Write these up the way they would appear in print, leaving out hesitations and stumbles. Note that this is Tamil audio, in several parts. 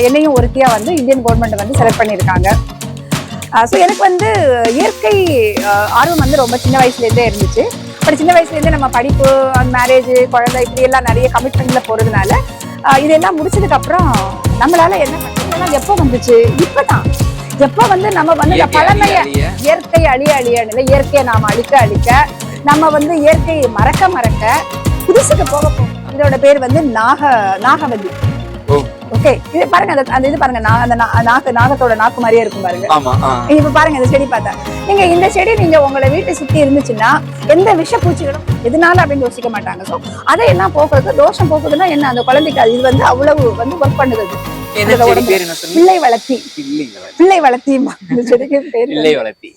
என்னையும் ஒருத்தியா வந்து இந்தியன் கவர்மெண்ட் வந்து செலக்ட் பண்ணியிருக்காங்க. ஸோ எனக்கு வந்து இயற்கை ஆர்வம் வந்து ரொம்ப சின்ன வயசுலேருந்தே இருந்துச்சு. பட் சின்ன வயசுலேருந்தே நம்ம படிப்பு, மேரேஜ், குழந்தை இப்படி எல்லாம் நிறைய கமிட்மெண்ட்ல போறதுனால இதெல்லாம் முடிச்சதுக்கு அப்புறம் நம்மளால என்ன பண்ணலாம், எப்போ வந்துச்சு, இப்பதான் எப்போ வந்து நம்ம வந்து பழமைய இயற்கை அழிய அழியல, இயற்கையை நாம அழிக்க அழிக்க, நம்ம வந்து இயற்கையை மறக்க மறக்க புதுசுக்கு போக போகும். இதோட பேர் வந்து நாகவல்லி. ஓகே, இது பாருங்க, அந்த இது பாருங்க, அந்த நாகத்தோட நாக்கு மாதிரியே இருக்கும் பாருங்க. இப்ப பாருங்க இந்த செடி பார்த்தா, நீங்க இந்த செடி நீங்க உங்களை வீட்டை சுத்தி இருந்துச்சுன்னா எந்த விஷ பூச்சிகளும் எதனால அப்படின்னு யோசிக்க மாட்டாங்க. ஸோ அதையெல்லாம் போக்குறது, தோஷம் போக்குதுன்னா என்ன, அந்த குழந்தைக்கு இது வந்து அவ்வளவு வந்து ஒர்க் பண்ணுது. பிள்ளை வளர்த்தி, பிள்ளை வளர்த்தி, இந்த செடிக்கு பேர் பிள்ளை வளர்த்தி.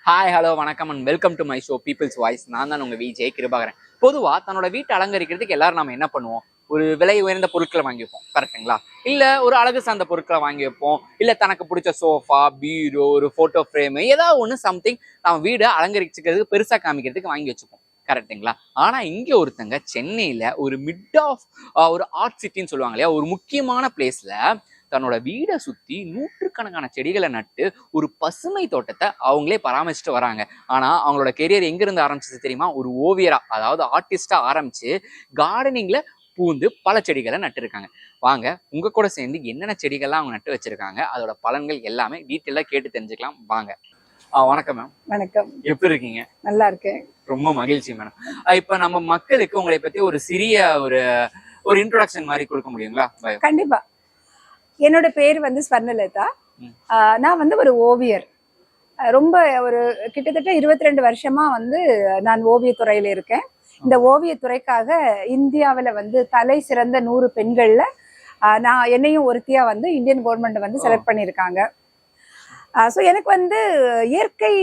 ஹாய், ஹலோ, வணக்கம் and welcome to my show people's voice. நான் தான் உங்க விஜய் கிருபாகரன். பொதுவாக தன்னோட வீட்டை அலங்கரிக்கிறதுக்கு எல்லாரும் நம்ம என்ன பண்ணுவோம், ஒரு விலை உயர்ந்த பொருட்களை வாங்கி வைப்போம், கரெக்டுங்களா? இல்லை ஒரு அழகு சார்ந்த பொருட்களை வாங்கி வைப்போம், இல்லை தனக்கு பிடிச்ச சோஃபா, பீரோ, ஒரு ஃபோட்டோ ஃப்ரேமு, ஏதாவது ஒன்று சம்திங் நம்ம வீடை அலங்கரிச்சுக்கிறதுக்கு பெருசாக காமிக்கிறதுக்கு வாங்கி வச்சுப்போம், கரெக்டுங்களா? ஆனால் இங்கே ஒருத்தங்க சென்னையில் ஒரு மிட் ஆஃப் ஒரு ஆர்ட் சிட்டின்னு சொல்லுவாங்க இல்லையா, ஒரு முக்கியமான பிளேஸில் தன்னோட வீடை சுற்றி நூற்றுக்கணக்கான செடிகளை நட்டு ஒரு பசுமை தோட்டத்தை அவங்களே பராமரிச்சுட்டு வராங்க. ஆனால் அவங்களோட கெரியர் எங்கிருந்து ஆரம்பிச்சது தெரியுமா? ஒரு ஓவியரா, அதாவது ஆர்டிஸ்டா ஆரம்பிச்சு கார்டனிங்ல பூந்து பல செடிகளை நட்டுருக்காங்க. வாங்க உங்க கூட சேர்ந்து என்னென்ன செடிகள்லாம் அவங்க நட்டு வச்சிருக்காங்க, அதோட பலன்கள் எல்லாமே டீட்டெயிலாக கேட்டு தெரிஞ்சுக்கலாம். வாங்க. வணக்கம் மேம். வணக்கம். எப்படி இருக்கீங்க? நல்லா இருக்கேன். ரொம்ப மகிழ்ச்சி மேடம். இப்ப நம்ம மக்களுக்கு உங்களை பத்தி ஒரு சிறிய ஒரு இன்ட்ரோடக்ஷன் மாதிரி கொடுக்க முடியுங்களா? கண்டிப்பா. என்னோட பேர் வந்து ஸ்வர்ணலதா. நான் வந்து ஒரு ஓவியர். ரொம்ப ஒரு கிட்டத்தட்ட 22 வருஷமா வந்து நான் ஓவியத்துறையில இருக்கேன். இந்த ஓவியத்துறைக்காக இந்தியாவில் வந்து தலை சிறந்த 100 பெண்கள்ல நான் என்னையும் ஒருத்தியா வந்து இந்தியன் கவர்மெண்ட் வந்து செலக்ட் பண்ணியிருக்காங்க. ஸோ எனக்கு வந்து இயற்கை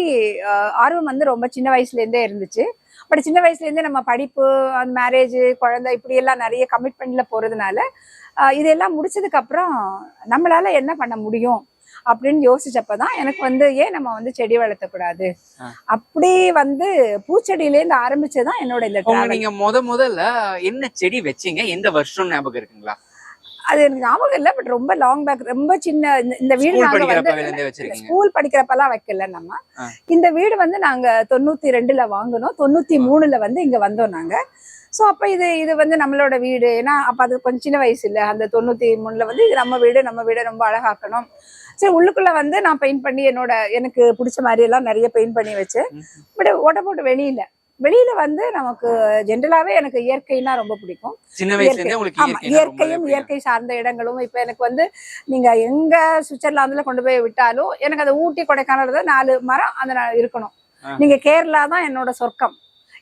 ஆர்வம் வந்து ரொம்ப சின்ன வயசுலேருந்தே இருந்துச்சு. பட் சின்ன வயசுலேருந்தே நம்ம படிப்பு, மேரேஜ், குழந்தை இப்படி எல்லாம் நிறைய கமிட்மெண்ட்ல போறதுனால இதெல்லாம் முடிச்சதுக்கு அப்புறம் நம்மளால என்ன பண்ண முடியும் அப்படின்னு யோசிச்சப்பதான் எனக்கு வந்து ஏன் நம்ம வந்து செடி வளர்த்தக்கூடாது, அப்படி வந்து பூச்செடியிலேருந்து ஆரம்பிச்சதான் என்னோட இந்த. நீங்க முதல்ல என்ன செடி வச்சீங்க, எந்த வருஷம் ஞாபகம் இருக்குங்களா? அது எனக்கு ஞாபகம் இல்லை. பட் ரொம்ப லாங் பேக், ரொம்ப சின்ன. இந்த வீடு நாங்க ஸ்கூல் படிக்கிறப்பெல்லாம் வைக்கல. நம்ம இந்த வீடு வந்து நாங்க 92ல வாங்கினோம். 93ல வந்து இங்க வந்தோம் நாங்க. ஸோ அப்ப இது வந்து நம்மளோட வீடு. ஏன்னா அப்ப அது கொஞ்சம் சின்ன வயசு இல்லை. அந்த 93ல வந்து இது நம்ம வீடு ரொம்ப அழகாக்கணும். சரி, உள்ளுக்குள்ள வந்து நான் பெயிண்ட் பண்ணி எனக்கு பிடிச்ச மாதிரி எல்லாம் நிறைய பெயிண்ட் பண்ணி வச்சு, பட் ஓட்ட போட்டு வெளியில வந்து நமக்கு ஜென்ரலாவே எனக்கு இயற்கைனா ரொம்ப பிடிக்கும். இயற்கையும் இயற்கை சார்ந்த இடங்களும். இப்ப எனக்கு வந்து நீங்க எங்க சுவிட்சர்லாந்துல கொண்டு போய் விட்டாலும் எனக்கு அந்த ஊட்டி, கொடைக்கானல் 4 மரம் அந்த இருக்கணும். நீங்க கேரளா தான் என்னோட சொர்க்கம்.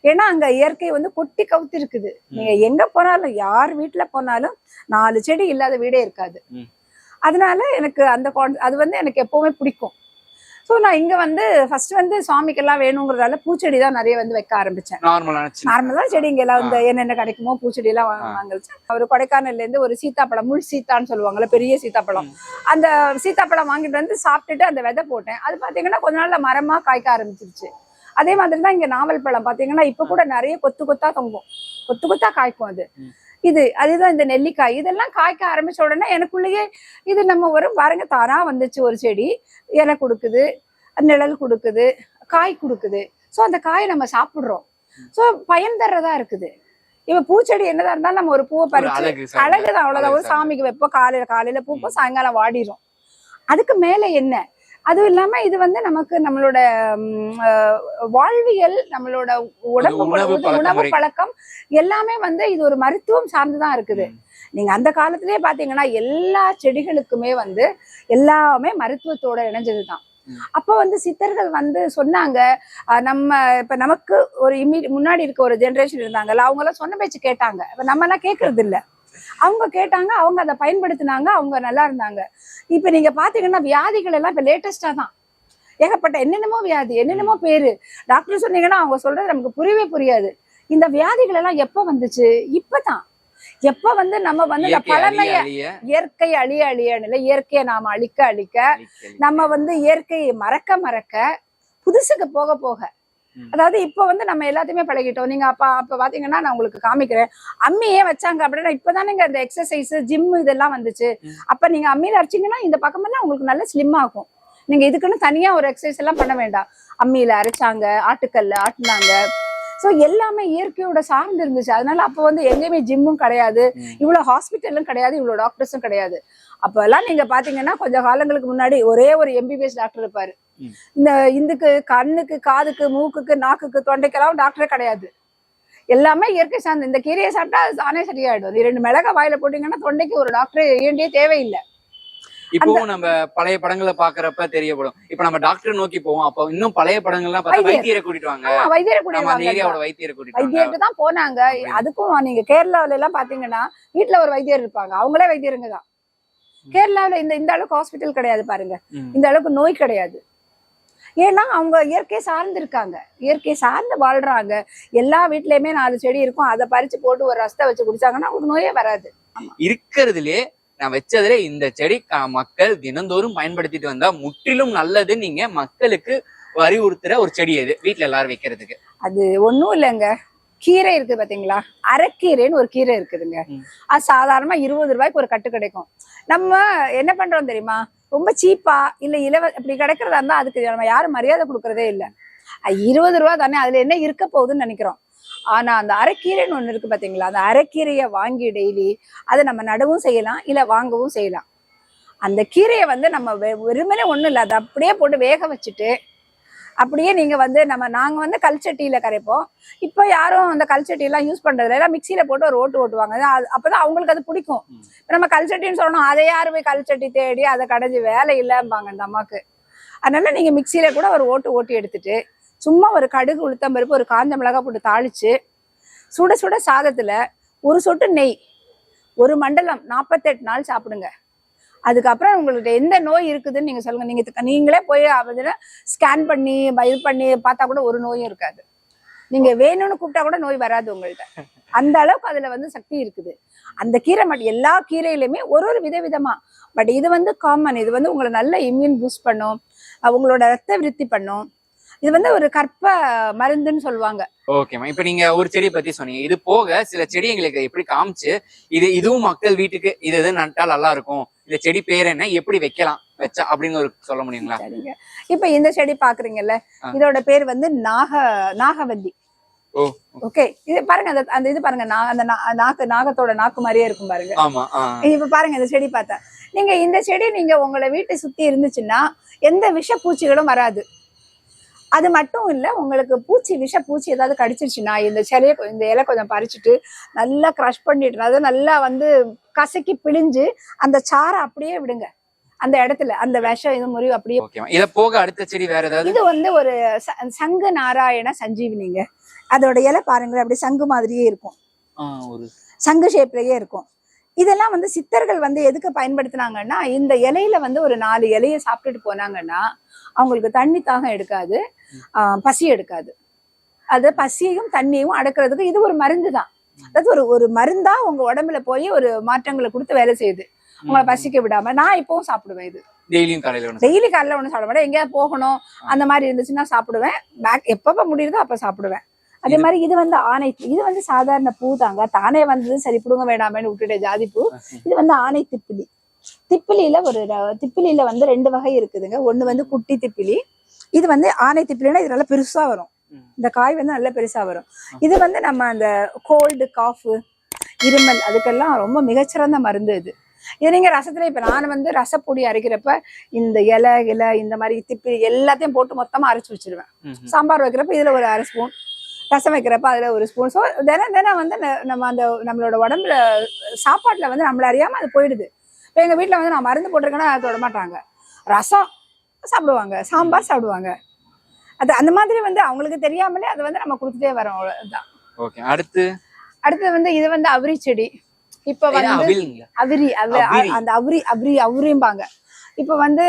ஏன்னா அங்க இயற்கை வந்து கொட்டி கவுத்து இருக்குது. நீங்க எங்க போனாலும், யார் வீட்டுல போனாலும் 4 செடி இல்லாத வீடே இருக்காது. அதனால எனக்கு அது வந்து எனக்கு எப்பவுமே பிடிக்கும். ஸோ நான் இங்க வந்து ஃபர்ஸ்ட் வந்து சுவாமிக்கெல்லாம் வேணுங்கிறதால பூச்செடி தான் நிறைய வந்து வைக்க ஆரம்பிச்சேன். நார்மலா செடி இங்க எல்லாம் வந்து என்னென்ன கிடைக்குமோ பூச்செடி எல்லாம் வாங்கிச்சேன். ஒரு கொடைக்கானல்ல இருந்து ஒரு சீத்தாப்பழம், முள் சீத்தான்னு சொல்லுவாங்கல்ல, பெரிய சீத்தாப்பழம், அந்த சீத்தாப்பழம் வாங்கிட்டு வந்து சாப்பிட்டுட்டு அந்த விதை போட்டேன். அது பாத்தீங்கன்னா கொஞ்ச நாள்ல மரமா காய்க்க ஆரம்பிச்சிருச்சு. அதே மாதிரிதான் இங்க நாவல் பழம் பாத்தீங்கன்னா இப்ப கூட நிறைய கொத்து கொத்தா தொங்கும், கொத்து கொத்தா காய்க்கும். அதுதான் இந்த நெல்லிக்காய். இதெல்லாம் காய்க்க ஆரம்பிச்ச உடனே எனக்குள்ளேயே இது நம்ம ஒரு பாருங்க தானா வந்துச்சு. ஒரு செடி இலை கொடுக்குது, நிழல் கொடுக்குது, காய் கொடுக்குது. ஸோ அந்த காயை நம்ம சாப்பிடுறோம். ஸோ பயன் தர்றதா இருக்குது. இப்ப பூச்செடி என்னதான் இருந்தாலும் நம்ம ஒரு பூவை பறிச்சு அழகுதான், அவ்வளவுதான். ஒரு சாமிக்கு வைப்போம், காலையில பூப்போம், சாயங்காலம் வாடிடும். அதுக்கு மேல என்ன? அதுவும் இல்லாம இது வந்து நமக்கு நம்மளோட வாழ்வியல், நம்மளோட உணவு பழக்கம் எல்லாமே வந்து இது ஒரு மருத்துவம் சார்ந்துதான் இருக்குது. நீங்க அந்த காலத்திலேயே பாத்தீங்கன்னா எல்லா செடிகளுக்குமே வந்து எல்லாமே மருத்துவத்தோட இணைஞ்சதுதான். அப்ப வந்து சித்தர்கள் வந்து சொன்னாங்க. நம்ம இப்ப நமக்கு ஒரு முன்னாடி இருக்க ஒரு ஜெனரேஷன் இருந்தாங்கல்ல, அவங்க எல்லாம் சொன்ன பேச்சு கேட்டாங்க. இப்ப நம்ம எல்லாம் கேட்கறது இல்ல. அவங்க கேட்டாங்க, அவங்க அதை பயன்படுத்தினாங்க, அவங்க நல்லா இருந்தாங்க. இப்ப நீங்க பாத்தீங்கன்னா வியாதிகள் எல்லாம் இப்ப லேட்டஸ்டா தான் ஏகப்பட்ட என்னென்னமோ வியாதி, என்னென்னமோ பேரு. டாக்டர் சொன்னீங்கன்னா அவங்க சொல்றது நமக்கு புரியவே புரியாது. இந்த வியாதிகள் எல்லாம் எப்ப வந்துச்சு? இப்பதான். எப்ப வந்து நம்ம வந்து இந்த பழமைய இயற்கை அழிய அழியல, இயற்கையை நாம அழிக்க அழிக்க, நம்ம வந்து இயற்கையை மறக்க மறக்க புதுசுக்கு போக போக அதாவது இப்ப வந்து நம்ம எல்லாத்தையுமே பழகிட்டோம். நீங்க அப்ப பாத்தீங்கன்னா நான் உங்களுக்கு காமிக்கிறேன். அம்மியே வச்சாங்க அப்படின்னா இப்பதானேங்க இந்த எக்ஸசைஸ் ஜிம் இதெல்லாம் வந்துச்சு. அப்ப நீங்க அம்மியில அரைச்சிங்கன்னா இந்த பக்கமெல்லாம் உங்களுக்கு நல்ல ஸ்லிம் ஆகும். நீங்க இதுக்குன்னு தனியா ஒரு எக்ஸசைஸ் எல்லாம் பண்ண வேண்டாம். அம்மியில அரைச்சாங்க, ஆட்டுக்கல்ல ஆட்டுனாங்க. சோ எல்லாமே இயற்கையோட சார்ந்து இருந்துச்சு. அதனால அப்ப வந்து எங்கேயுமே ஜிம்மும் கிடையாது, இவ்வளவு ஹாஸ்பிட்டலும் கிடையாது, இவ்வளவு டாக்டர்ஸும் கிடையாது. அப்ப எல்லாம் நீங்க பாத்தீங்கன்னா கொஞ்சம் காலங்களுக்கு முன்னாடி ஒரே ஒரு எம்பிபிஎஸ் டாக்டர் இருப்பாரு. இந்த இதுக்கு கண்ணுக்கு, காதுக்கு, மூக்குக்கு, நாக்குக்கு, தொண்டைக்கெல்லாம் டாக்டரே கிடையாது. எல்லாமே இயற்கை சார்ந்து. இந்த கீரையை சாப்பிட்டா அது தானே சரியாயிடும். 2 மிளகா வாயில போட்டீங்கன்னா தொண்டைக்கு ஒரு டாக்டர் வேண்டிய தேவையில்லை. இப்பவும் நம்ம பழைய படங்களை பாக்குறப்ப தெரியப்படும். இப்ப நம்ம டாக்டர் நோக்கி போவோம். அப்ப இன்னும் பழைய படங்கள்லாம் பார்த்தா வைத்தியரை கூட்டிட்டு வாங்க, வைத்தியருக்கு தான் போனாங்க. அதுக்கும் நீங்க கேரளாவில எல்லாம் பாத்தீங்கன்னா வீட்டுல ஒரு வைத்தியர் இருப்பாங்க, அவங்களே வைத்தியருங்க தான். கேரளாவில இந்த அளவுக்கு ஹாஸ்பிட்டல் கிடையாது பாருங்க, இந்த அளவுக்கு நோய் கிடையாது. ஏன்னா அவங்க இயற்கை சார்ந்து இருக்காங்க, இயற்கை சார்ந்து வாழ்றாங்க. எல்லா வீட்லயுமே 4 செடி இருக்கும், அதை பறிச்சு போட்டு ஒரு ரசத்தை வச்சு குடிச்சாங்கன்னா அவங்களுக்கு நோயே வராது. இருக்கிறதுலே நான் வச்சதுல இந்த செடி மக்கள் தினந்தோறும் பயன்படுத்திட்டு வந்தா முற்றிலும் நல்லது நீங்க மக்களுக்கு அறிவுறுத்துற ஒரு செடி எது வீட்டுல எல்லாரும் வைக்கிறதுக்கு? அது ஒண்ணும் இல்லைங்க, கீரை இருக்கு பாத்தீங்களா, அரைக்கீரைன்னு ஒரு கீரை இருக்குதுங்க. அது சாதாரணமா 20 ரூபாய்க்கு ஒரு கட்டு கிடைக்கும். நம்ம என்ன பண்றோம் தெரியுமா, ரொம்ப சீப்பா இல்ல இப்படி கிடைக்கிறதா இருந்தா அதுக்கு நம்ம யாரும் மரியாதை கொடுக்கறதே இல்லை. 20 ரூபா தானே, அதுல என்ன இருக்க போகுதுன்னு நினைக்கிறோம். ஆனா அந்த அரைக்கீரைன்னு ஒண்ணு இருக்கு பாத்தீங்களா, அந்த அரைக்கீரையை வாங்கி டெய்லி அதை நம்ம நடவும் செய்யலாம், இல்ல வாங்கவும் செய்யலாம். அந்த கீரையை வந்து நம்ம வெறுமனே ஒண்ணும் இல்லை, அதை அப்படியே போட்டு வேக வச்சுட்டு அப்படியே நீங்க வந்து நாங்க வந்து கல்சட்டியில கரைப்போம். இப்போ யாரும் அந்த கல்சட்டி எல்லாம் யூஸ் பண்றதுல, எல்லாம் மிக்சியில போட்டு ஒரு ஓட்டுவாங்க. அப்பதான் அவங்களுக்கு அது பிடிக்கும். நம்ம கல்சட்டின்னு சொல்லணும், அதை யாரு போய் கல்சட்டி தேடி அதை கடைஞ்சி வேலை இல்லைம்பாங்க அந்த அம்மாக்கு. அதனால நீங்க மிக்சியில கூட ஒரு ஓட்டி எடுத்துட்டு சும்மா ஒரு கடுகு, உளுத்தம் பருப்பு, ஒரு காஞ்ச மிளகாய் போட்டு தாளிச்சு சுட சுட சாதத்துல ஒரு சொட்டு நெய், ஒரு மண்டலம் 48 நாள் சாப்பிடுங்க. அதுக்கப்புறம் உங்களுக்கு எந்த நோய் இருக்குதுன்னு நீங்க சொல்லுங்க. நீங்களே போய் ஸ்கேன் பண்ணி இது பண்ணி பார்த்தா கூட ஒரு நோயும் இருக்காது. நீங்க வேணும்னு கூப்பிட்டா கூட நோய் வராது உங்கள்கிட்ட. அந்த அளவுக்கு அதுல வந்து சக்தி இருக்குது. அந்த கீரை மட்டும் எல்லா கீரையிலுமே ஒரு விதவிதமா. பட் இது வந்து காமன். இது வந்து உங்களை நல்ல இம்யூன் பூஸ்ட் பண்ணும், உங்களோட ரத்த விருத்தி பண்ணும். இது வந்து ஒரு கற்ப மருந்துன்னு சொல்லுவாங்க. ஓகேமா, இப்ப நீங்க ஒரு செடி பத்தி சொன்னீங்க. இது போக சில செடி எங்களுக்கு எப்படி காமிச்சு இதுவும் மக்கள் வீட்டுக்கு இது நட்டா நல்லா இருக்கும், இந்த செடி பேர் என்ன, எப்படி வைக்கலாம் வச்சா அப்படின்னு ஒரு சொல்ல முடியுங்களா? சரிங்க. இப்ப இந்த செடி பாக்குறீங்கல்ல, இதோட பேர் வந்து நாகவல்லி. ஓகே, இது பாருங்க, அந்த இது பாருங்க, அந்த நாகத்தோட நாக்கு மாதிரியே இருக்கும் பாருங்க. இப்ப பாருங்க இந்த செடி பார்த்தா, நீங்க இந்த செடி நீங்க உங்களை வீட்டை சுத்தி இருந்துச்சுன்னா எந்த விஷ பூச்சிகளும் வராது. அது மட்டும் இல்ல, உங்களுக்கு விஷ பூச்சி ஏதாவது கடிச்சிருச்சுன்னா இந்த இலை கொஞ்சம் பறிச்சுட்டு நல்லா கிரஷ் பண்ணிட்டு, அதாவது நல்லா வந்து கசக்கி பிழிஞ்சு அந்த சாரை அப்படியே விடுங்க அந்த இடத்துல, அந்த விஷம் இது முறிவு அப்படியே. இத போக அடுத்த செடி வேற ஏதாவது? இது வந்து ஒரு சங்கு நாராயண சஞ்சீவினிங்க. அதோட இலை பாருங்க, அப்படியே சங்கு மாதிரியே இருக்கும், சங்கு ஷேப்லயே இருக்கும். இதெல்லாம் வந்து சித்தர்கள் வந்து எதுக்கு பயன்படுத்தினாங்கன்னா, இந்த இலையில வந்து ஒரு 4 இலையை சாப்பிட்டுட்டு போனாங்கன்னா அவங்களுக்கு தண்ணி தாகம் எடுக்காது, பசி எடுக்காது. அது பசியையும் தண்ணியும் அடக்கிறதுக்கு இது ஒரு மருந்து தான். அதாவது ஒரு மருந்தா உங்க உடம்புல போய் ஒரு மாற்றங்களை கொடுத்து வேலை செய்யுது, உங்களை பசிக்க விடாம. நான் இப்பவும் சாப்பிடுவேன். இது டெய்லி காலையில ஒண்ணு சாப்பிட மாட்டேன், எங்கேயாவது போகணும் அந்த மாதிரி இருந்துச்சுன்னா சாப்பிடுவேன். எப்ப முடியுதோ அப்ப சாப்பிடுவேன். அதே மாதிரி இது வந்து ஆனைத்து. இது வந்து சாதாரண பூ தாங்க, தானே வந்தது, சரி புடுங்க வேண்டாமேன்னு விட்டுட்டேன் ஜாதி பூ. இது வந்து ஆனை திப்பிலி. திப்பிலியில வந்து 2 வகை இருக்குதுங்க. ஒண்ணு வந்து குட்டி திப்பிலி, இது வந்து ஆனை திப்பிலினா இது நல்லா பெருசா வரும். இந்த காய் வந்து நல்லா பெருசா வரும். இது வந்து நம்ம அந்த கோல்டு, காஃப், இருமல் அதுக்கெல்லாம் ரொம்ப மிகச்சிறந்த மருந்து இது. இது நீங்க ரசத்துல, இப்ப நான் வந்து ரசப்பொடி அரைக்கிறப்ப இந்த இலை இந்த மாதிரி திப்பிலி எல்லாத்தையும் போட்டு மொத்தமா அரைச்சு வச்சிருவேன். சாம்பார் வைக்கிறப்ப இதுல ஒரு 1/2 ஸ்பூன், ரசம் வைக்கிறப்ப அதுல 1 ஸ்பூன். ஸோ தினம் வந்து நம்மளோட உடம்புல சாப்பாட்டுல வந்து நம்மள அறியாம அது போயிடுது. இப்போ எங்க வீட்டுல வந்து நான் மருந்து போட்டிருக்கேன்னா அதை தொட மாட்டாங்க, ரசம் சாப்பிடுவாங்க, சாம்பார் சாப்பிடுவாங்க. அது அந்த மாதிரி வந்து அவங்களுக்கு தெரியாமலே அதை வந்து நம்ம கொடுத்துட்டே வரோம். அடுத்து வந்து இது வந்து அவுரி செடி. இப்ப வந்து அந்த அவுரிம்பாங்க. இப்ப வந்து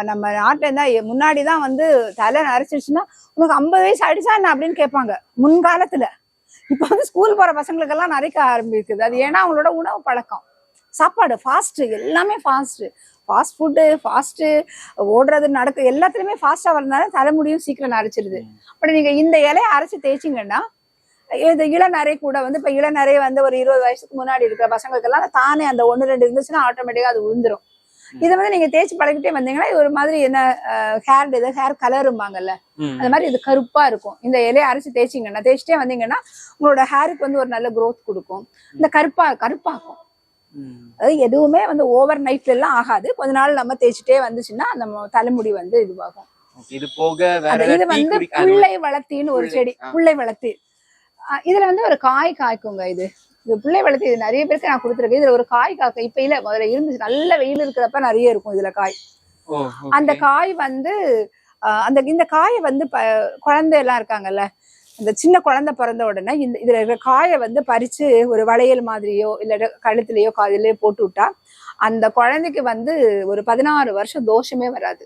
நம்ம நாட்டுல இருந்தா முன்னாடிதான் வந்து தலை நரைச்சிருச்சுன்னா உனக்கு 50 வயசு ஆயிடுச்சா என்ன அப்படின்னு கேட்பாங்க முன்காலத்துல. இப்ப வந்து ஸ்கூல் போற பசங்களுக்கெல்லாம் நரைக்க ஆரம்பிக்குது. அது ஏன்னா அவங்களோட உணவு பழக்கம், சாப்பாடு ஃபாஸ்ட், எல்லாமே ஃபாஸ்ட். ஃபாஸ்ட் ஃபுட்டு ஃபாஸ்ட்டு ஓடுறது நடக்கு எல்லாத்துலயுமே ஃபாஸ்டா வரதுனால தலைமுடியும் சீக்கிரம் நரைச்சிருது. அப்படி நீங்க இந்த இலையை அரைச்சு தேய்ச்சிங்கன்னா இது இளநரை கூட வந்து இப்ப இளநரை வந்து ஒரு 20 வயசுக்கு முன்னாடி இருக்கிற பசங்களுக்கு எல்லாம் தானே அந்த 1-2 இருந்துச்சுன்னா ஆட்டோமேட்டிக்கா அது விழுந்துரும். இதை வந்து நீங்க தேய்ச்சி பழகிட்டே வந்தீங்கன்னா இது ஒரு மாதிரி என்ன ஹேர் கலரும்பாங்கல்ல அந்த மாதிரி இது கருப்பா இருக்கும். இந்த இலையை அரைச்சு தேய்ச்சிங்கன்னா தேய்ச்சிட்டே வந்தீங்கன்னா உங்களோட ஹேருக்கு வந்து ஒரு நல்ல growth கொடுக்கும். இந்த கருப்பாக்கும். அதாவது எதுவுமே வந்து ஓவர் நைட்ல எல்லாம் ஆகாது. கொஞ்ச நாள் நம்ம தேய்ச்சிட்டே வந்துச்சுன்னா அந்த தலைமுடி வந்து இதுவாகும். இது போக இது வந்து புள்ளை வளர்த்தின்னு ஒரு செடி. புள்ளை வளர்த்தி இதுல வந்து ஒரு காய் காய்க்குங்க. இது புள்ளை வளர்த்தி இது நிறைய பேருக்கு நான் கொடுத்துருக்கேன். இதுல ஒரு காய் காய்க்கும். இப்ப இல்ல முதல்ல இருந்துச்சு. நல்ல வெயில் இருக்கிறப்ப நிறைய இருக்கும் இதுல காய். அந்த காய் வந்து இந்த காயை வந்து குழந்தை எல்லாம் இருக்காங்கல்ல, இந்த சின்ன குழந்தை பிறந்த உடனே இதுல இருக்கிற காயை வந்து பறிச்சு ஒரு வளையல் மாதிரியோ இல்ல கழுத்துலயோ காதிலேயோ போட்டு விட்டா அந்த குழந்தைக்கு வந்து ஒரு 16 வருஷம் தோஷமே வராது.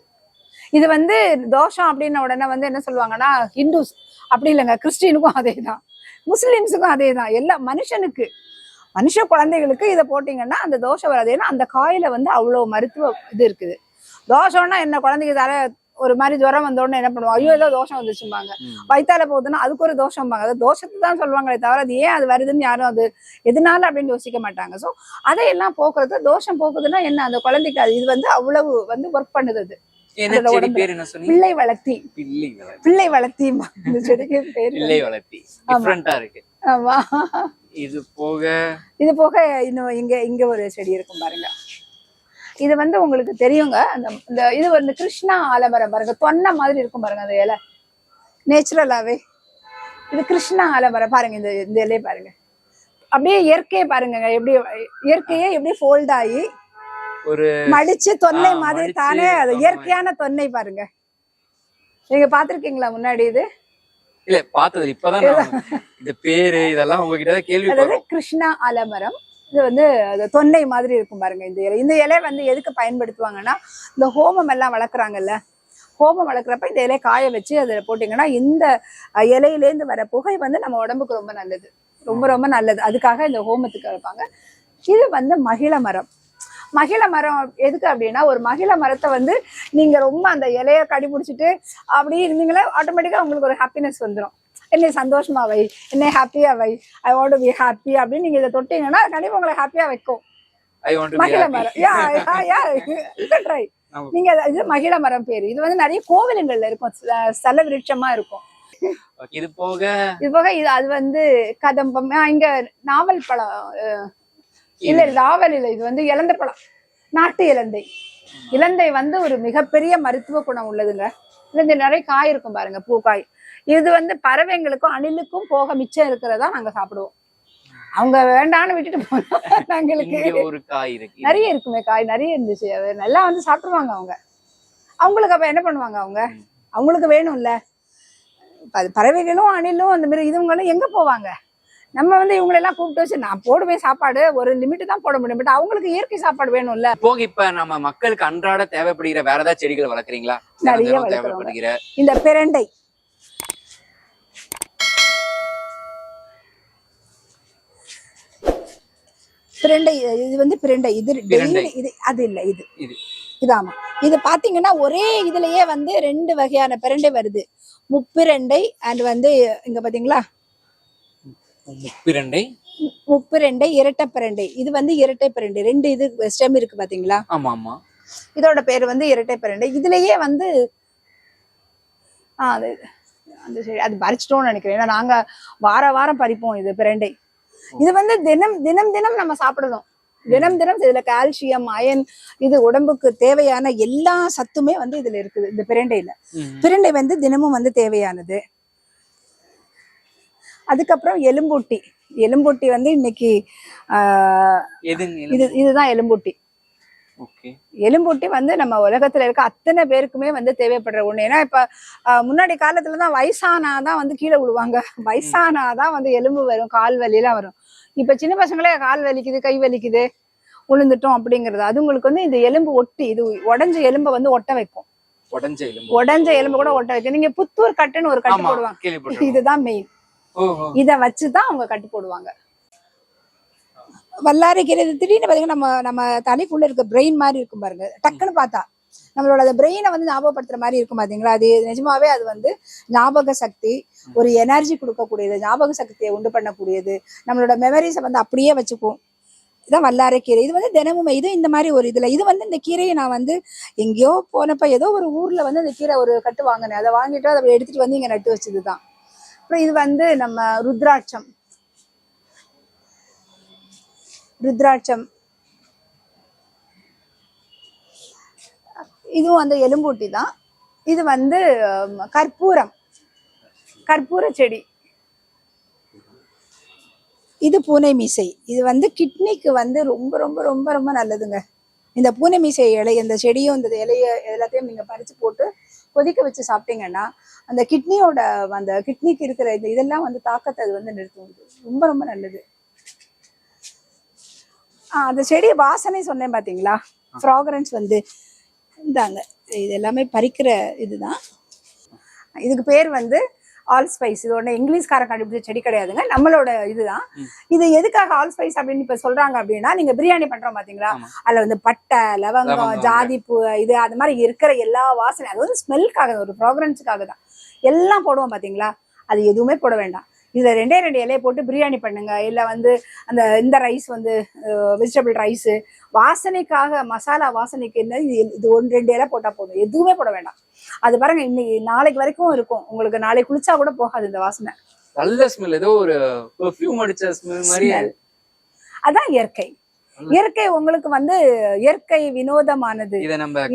இது வந்து தோஷம் அப்படின்ன உடனே வந்து என்ன சொல்லுவாங்கன்னா ஹிந்துஸ் அப்படி இல்லைங்க, கிறிஸ்டினுக்கும் அதே தான், முஸ்லிம்ஸுக்கும் அதே தான். எல்லா மனுஷ குழந்தைகளுக்கு இதை போட்டீங்கன்னா அந்த தோஷம் வராது. ஏன்னா அந்த காயில வந்து அவ்வளவு மருத்துவ இது இருக்குது. தோஷம்னா என்ன, குழந்தைக்கு தர ஒரு மாதிரி ஜுரம் வந்த உடனே என்ன பண்ணுவாங்க, ஐயோ ஏதோ தோஷம் வந்துச்சும்பாங்க. வயித்தால போகுதுன்னா அதுக்கு ஒரு தோஷம்பாங்க. அது தோஷத்தை தான் சொல்லுவாங்களே தவிர அது ஏன் அது வருதுன்னு யாரும் அது எதனால அப்படின்னு யோசிக்க மாட்டாங்க. ஸோ அதையெல்லாம் போக்குறது, தோஷம் போக்குதுன்னா என்ன, அந்த குழந்தைக்கு அது இது வந்து அவ்வளவு வந்து ஒர்க் பண்ணுது. அது பிள்ளை வளர்த்தி. பிள்ளை வளர்த்தி இந்த செடிக்கு பேரு பிள்ளை வளர்த்தி. டிஃபரண்டா இருக்கு. ஆமா. இது போக இன்னும் இங்க ஒரு செடி இருக்கும் பாருங்க. இது வந்து உங்களுக்கு தெரியுங்க, அந்த இது வந்து கிருஷ்ணா ஆலமரம் பாருங்க, தொன்னை மாதிரி இருக்கும் பாருங்க அந்த இலை, நேச்சுரலாவே. இது கிருஷ்ணா ஆலமரம் பாருங்க. இந்த இலையை பாருங்க, அப்படியே இயற்கையை பாருங்க, எப்படி இயற்கையே எப்படி ஃபோல்ட் ஆகி ஒரு மடிச்சு தொன்னை மாதிரி தானே. அது இயற்கையான தொன்னை பாருங்க. நீங்க பாத்திருக்கீங்களா முன்னாடி? இது இல்ல பார்த்தது இப்பதான் இந்த பேரு இதெல்லாம் உங்ககிட்ட கேள்வி. அதாவது கிருஷ்ணா ஆலமரம். இது வந்து தொன்னை மாதிரி இருக்கும் பாருங்க. இந்த இலை வந்து எதுக்கு பயன்படுத்துவாங்கன்னா, இந்த ஹோமம் எல்லாம் வளர்க்குறாங்கல்ல, ஹோமம் வளர்க்குறப்ப இந்த இலையை காய வச்சு அதில் போட்டீங்கன்னா இந்த இலையிலேருந்து வர புகை வந்து நம்ம உடம்புக்கு ரொம்ப நல்லது, ரொம்ப ரொம்ப நல்லது. அதுக்காக இந்த ஹோமத்துக்கு வைப்பாங்க. இது வந்து மகிழ மரம். மகிழ மரம் எதுக்கு அப்படின்னா, ஒரு மகிழ மரத்தை வந்து நீங்க ரொம்ப அந்த இலைய கடிபிடிச்சிட்டு அப்படி இருந்தீங்களா ஆட்டோமேட்டிக்கா உங்களுக்கு ஒரு ஹாப்பினஸ் வந்துடும். என்னை சந்தோஷமா வை, என்னை ஹாப்பியா வை, I want to be happy அப்படின்னு நீங்க இதை தொட்டீங்கன்னா கண்டிப்பா உங்களை ஹாப்பியா வைக்கும். மகிழ மரம் ட்ரை நீங்க. இது மகிழ மரம் பேரு. இது வந்து நிறைய கோவிலுங்கள்ல இருக்கும், ஸ்தல விருட்சமா இருக்கும். இது போக இது அது வந்து கதம்பம். இங்க நாவல் பழம் இல்ல, நாவல் இல்ல, இது வந்து இலந்தை பழம், நாட்டு இலந்தை. இலந்தை வந்து ஒரு மிகப்பெரிய மருத்துவ குணம் உள்ளதுங்க. இலந்தை நிறைய காய் இருக்கும் பாருங்க, பூக்காய். இது வந்து பறவைங்களுக்கும் அணிலுக்கும் போக மிச்சம் இருக்கிறதா நாங்க சாப்பிடுவோம். அவங்க வேண்டான்னு விட்டுட்டு போனோம். எங்களுக்கு ஒரு காய் இருக்கு, நிறைய இருக்குமே காய், நிறைய இருந்துச்சு. நல்லா வந்து சாப்பிடுவாங்க அவங்க. அவங்களுக்கு அப்ப என்ன பண்ணுவாங்க, அவங்களுக்கு வேணும்ல. பறவைகளும் அணிலும் அந்த மாதிரி இதுவங்களும் எங்க போவாங்க? நம்ம வந்து இவங்களெல்லாம் கூப்பிட்டு வச்சு நான் போடுவேன் சாப்பாடு, ஒரு லிமிட் தான் போட முடியும். பட் அவங்களுக்கு இயற்கை சாப்பாடு வேணும்ல. போக இப்ப நம்ம மக்களுக்கு அன்றாட தேவைப்படுகிற வேற ஏதாவது செடிகள் வளர்க்குறீங்களா? நிறைய தேவைப்படுகிற இந்த பிரண்டை. இது வந்து பிரண்டை. இது இது அது இல்ல, இது ஆமா. இது பாத்தீங்கன்னா ஒரே இதுலயே வந்து 2 வகையான பிரண்டை வருது. முப்பிரண்டை அண்ட் வந்து இங்க பாத்தீங்களா முப்பிரண்டை, இரட்டை பிரண்டை. இது வந்து இரட்டை பிரண்டை. 2 இது ஸ்டெம் இருக்கு பாத்தீங்களா? ஆமா ஆமா. இதோட பேர் வந்து இரட்டை பிரண்டை. இதுலயே வந்து அது பறிச்சிட்டோம்னு நினைக்கிறேன். ஏன்னா நாங்க வாரம் பறிப்போம் இது பிரண்டை. இது வந்து தினம் நம்ம சாப்பிடணும். தினம் இதுல கால்சியம், அயன், இது உடம்புக்கு தேவையான எல்லா சத்துமே வந்து இதுல இருக்குது. இந்த பிரண்டையில பிரண்டை வந்து தினமும் வந்து தேவையானது. அதுக்கப்புறம் எலும்பூட்டி வந்து இன்னைக்கு இதுதான் எலும்பூட்டி. எலும்பூட்டி வந்து நம்ம உலகத்துல இருக்க அத்தனை பேருக்குமே வந்து தேவைப்படுற ஒண்ணு. ஏன்னா இப்ப முன்னாடி காலத்துலதான் வயசானாதான் வந்து கீழே விழுவாங்க, வயசானாதான் வந்து எலும்பு வரும், கால் வலியெல்லாம் வரும். இப்ப சின்ன பசங்களே கால் வலிக்குது, கை வலிக்குது, விழுந்துட்டோம் அப்படிங்கிறது. அது உங்களுக்கு வந்து இந்த எலும்பு ஒட்டி, இது உடஞ்ச எலும்பை வந்து ஒட்ட வைக்கும். உடஞ்ச எலும்பு கூட ஒட்ட வைக்கும். நீங்க புத்தூர் கட்டுன்னு ஒரு கட்டு போடுவாங்க, இதுதான் மெயின். இத வச்சுதான் அவங்க கட்டு போடுவாங்க. வல்லாரை கீரை இது திடீர்னு பாத்தீங்கன்னா நம்ம தலைக்குள்ள இருக்க பிரெயின் மாதிரி இருக்கும் பாருங்க, டக்குன்னு பார்த்தா நம்மளோட அந்த பிரெயினை வந்து ஞாபகப்படுத்துற மாதிரி இருக்கும் பாத்தீங்களா. அது நிஜமாவே அது வந்து ஞாபக சக்தி, ஒரு எனர்ஜி கொடுக்கக்கூடியது, ஞாபக சக்தியை உண்டு பண்ணக்கூடியது, நம்மளோட மெமரிஸை வந்து அப்படியே வச்சுக்கும். இதான் வல்லாரை கீரை. இது வந்து தினமும் இது இந்த மாதிரி ஒரு இதுல இது வந்து இந்த கீரையை நான் வந்து எங்கேயோ போனப்ப ஏதோ ஒரு ஊர்ல வந்து இந்த கீரை ஒரு கட்டு வாங்கினேன். அதை வாங்கிட்டு அதை எடுத்துட்டு வந்து இங்க நட்டு வச்சதுதான். அப்புறம் இது வந்து நம்ம ருத்ராட்சம். இதுவும் வந்து எலும்பூட்டி தான். இது வந்து கற்பூர செடி. இது பூனை மீசை. இது வந்து கிட்னிக்கு வந்து ரொம்ப ரொம்ப ரொம்ப ரொம்ப நல்லதுங்க. இந்த பூனை மீசை இலை, இந்த செடியும் இந்த இலைய எல்லாத்தையும் நீங்க பறிச்சு போட்டு கொதிக்க வச்சு சாப்பிட்டீங்கன்னா அந்த கிட்னியோட அந்த கிட்னிக்கு இருக்கிற இதெல்லாம் வந்து தாக்கத்தை அது வந்து நிறுத்தும். ரொம்ப ரொம்ப நல்லது. அந்த செடி வாசனை சொன்னேன் பாத்தீங்களா, ஃப்ராக்ரன்ஸ் வந்து இந்தாங்க. இது எல்லாமே பறிக்கிற இதுதான். இதுக்கு பேர் வந்து ஆல் ஸ்பைஸ். இது ஒண்ணு இங்கிலீஷ்காரன் கண்டுபிடிச்ச செடி கிடையாதுங்க, நம்மளோட இதுதான். இது எதுக்காக ஆல் ஸ்பைஸ் அப்படின்னு இப்ப சொல்றாங்க அப்படின்னா, நீங்க பிரியாணி பண்றோம் பாத்தீங்களா, அதுல வந்து பட்டை, லவங்கம், ஜாதிப்பூ, இது அது மாதிரி இருக்கிற எல்லா வாசனை, அது வந்து ஸ்மெல்லுக்காக, ஒரு ஃப்ராக்ரன்ஸுக்காக தான் எல்லாம் போடுவோம் பாத்தீங்களா. அது எதுவுமே போட வேண்டாம். இதுல 2 இலையை போட்டு பிரியாணி பண்ணுங்க. இல்ல வந்து இந்த ரைஸ் வந்து வெஜிடபிள் ரைஸ் வாசனைக்காக, மசாலா வாசனைக்கு என்ன இது 1-2 இலை போட்டா போதும், எதுவுமே போட வேண்டாம். அது பாருங்க, இன்னைக்கு நாளைக்கு வரைக்கும் இருக்கும் உங்களுக்கு. நாளைக்கு குளிச்சா கூட போகாது இந்த வாசனை. நல்ல ஸ்மெல், ஏதோ ஒரு பெர்ஃப்யூம் அடிச்ச ஸ்மெல் மாதிரி. அதான் இயற்கை. இயற்கை உங்களுக்கு வந்து இயற்கை வினோதமானது,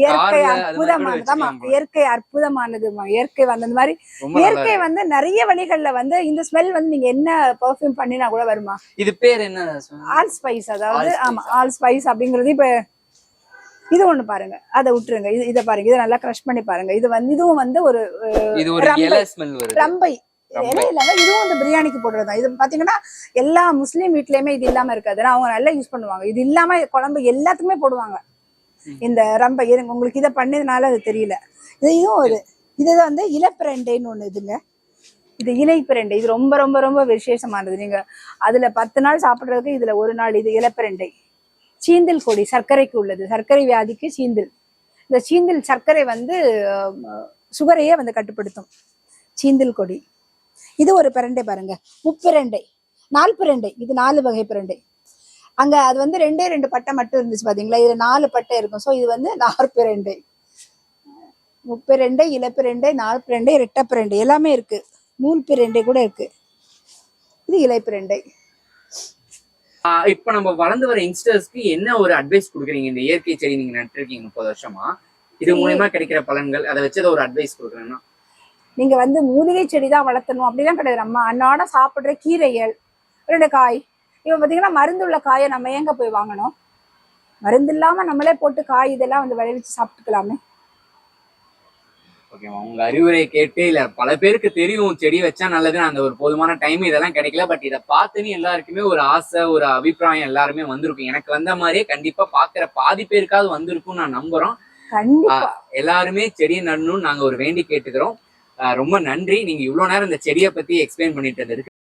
இயற்கை அற்புதமானது. ஆமா, இயற்கை அற்புதமானது. இயற்கை வந்து அந்த மாதிரி இயற்கை வந்து நிறைய வழிகள்ல வந்து இந்த ஸ்மெல் வந்து நீங்க என்ன பெர்ஃப்யூம் பண்ணினா கூட வருமா. இது பேர் என்ன? Allspice. அதாவது ஆமா, ஆல் ஸ்பைஸ் அப்படிங்கிறது. இப்ப இது ஒண்ணு பாருங்க, அதை விட்டுருங்க. இதை பாருங்க, இதை நல்லா கிரஷ் பண்ணி பாருங்க. இதுவும் வந்து ஒரு ரம்பை இலையில. இதுவும் வந்து பிரியாணிக்கு போடுறதுதான். இது பாத்தீங்கன்னா எல்லா முஸ்லீம் வீட்லயுமே இது இல்லாம இருக்காது, அவங்க நல்லா யூஸ் பண்ணுவாங்க. இது இல்லாம குழம்பு எல்லாத்துக்குமே போடுவாங்க இந்த ரம்பை. உங்களுக்கு இதை பண்ணதுனால அது தெரியல. இதுவும் ஒரு இதுதான் வந்து இலப்பிரண்டைன்னு ஒண்ணு இதுங்க. இது இலைப்பிரண்டை. இது ரொம்ப ரொம்ப ரொம்ப விசேஷமானது. நீங்க அதுல 10 நாள் சாப்பிடுறதுக்கு இதுல ஒரு நாள். இது இலப்பிரண்டை. சீந்தில் கொடி, சர்க்கரைக்கு உள்ளது. சர்க்கரை வியாதிக்கு சீந்தில். இந்த சீந்தில் சர்க்கரை வந்து சுகரையே வந்து கட்டுப்படுத்தும். சீந்தில் கொடி. இது ஒரு பிரண்டை பாருங்க, முப்பிரண்டை, 4 பிரண்டை. இது 4 வகை பிரண்டை. அங்க அது வந்து 2 பட்டை மட்டும் இருந்துச்சு பாத்தீங்களா, இதுல 4 பட்டை இருக்கும். சோ இது வந்து 4 பிரண்டை. முப்பிரண்டை, இலப்பிரண்டை, 4 பிரண்டை, ரெட்டப்பிரண்டை எல்லாமே இருக்கு. நூல் பிரண்டை கூட இருக்கு. இது இலைப்பிரண்டை. இப்ப நம்ம வளர்ந்து வர யங்ஸ்டர்ஸ்க்கு என்ன ஒரு அட்வைஸ் கொடுக்குறீங்க? இந்த இயற்கை செடி நீங்க நட்டுருக்கீங்க 30 வருஷமா, இது மூலமா கிடைக்கிற பலன்கள், அதை வச்சு ஒரு அட்வைஸ் கொடுக்குறேன்னா, நீங்க வந்து மூலிகை செடி தான் வளர்த்தணும் அப்படிலாம் கிடையாது. நம்ம அன்னாடம் சாப்பிடுற கீரைகள், 2 காய், இப்ப பாத்தீங்கன்னா மருந்துள்ள காயை நம்ம எங்க போய் வாங்கணும்? மருந்து இல்லாம நம்மளே போட்டு காய் இதெல்லாம் வந்து விளைவிச்சு சாப்பிட்டுக்கலாமே. ஓகேவா? உங்க அறிவுரை கேட்டு, இல்ல பல பேருக்கு தெரியும் செடி வச்சா நல்லதுன்னு, அந்த ஒரு போதுமான டைம் இதெல்லாம் கிடைக்கல. பட் இதை பார்த்துன்னு எல்லாருக்குமே ஒரு ஆசை, ஒரு அபிப்பிராயம் எல்லாருமே வந்திருக்கும். எனக்கு வந்த மாதிரியே கண்டிப்பா பாக்குற பாதி பேருக்காவது வந்திருக்கும் நான் நம்புறோம். கண்டிப்பா எல்லாருமே செடியை நடணும்னு நாங்க ஒரு வேண்டி கேட்டுக்கிறோம். ரொம்ப நன்றி, நீங்க இவ்வளவு நேரம் இந்த செடியை பத்தி எக்ஸ்பிளைன் பண்ணிட்டு இருந்ததுக்கு.